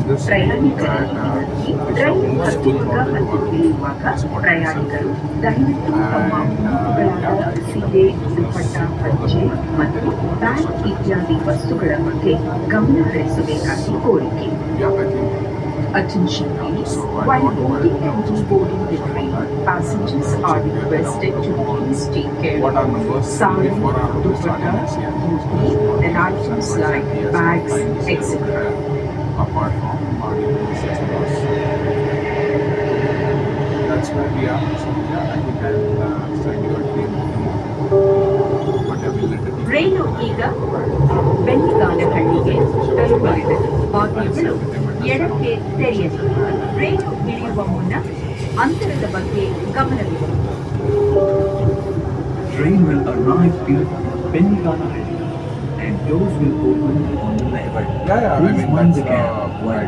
this ಪ್ರಯಾಣಿಕರ that ನಿಧಿಗಾಗಿ Rishabh rail was full ಹತ್ತುವಾಗ throttle ಮತ್ತು work ಇಳಿಯುವಾಗ is what I ಪ್ರಯಾಣಿಕರು ದಯವಿಟ್ಟು ತಮ್ಮ ಉಡುಪುಗಳಾದ ಸೀರೆ ದುಪ್ಪಟ್ಟ ಪಂಚೆ ಮತ್ತು ಬ್ಯಾಗ್ ಇತ್ಯಾದಿ ವಸ್ತುಗಳ ಬಗ್ಗೆ ಗಮನ ಹರಿಸಬೇಕಾಗಿ ಕೋರಿಕೆ. Yeah, I think Attention please, so. I while don't know boarding why and deboarding the train, passengers are requested to please take care what our of numbers sari, before our numbers starting dupatta, this year. dhoti and items like bags, etc. Apart from our devices, because that's where we are. So yeah, I think I'll send you a train but I will let it ರೈಲು ಈಗ ಬೆನ್ನಿಗಾನಹಳ್ಳಿಗೆ ತಲುಪಲಿದೆ. ಬಾಗಿಲುಗಳು ಎಡಕ್ಕೆ ತೆರೆಯಲಿ. ರೈಲು ಇಳಿಯುವ ಮುನ್ನ ಅಂತರದ ಬಗ್ಗೆ ಗಮನವಿದೆ. Train will arrive in Peniganahalli and doors will open on the left. Yeah, I Please mean, mind that's the gap while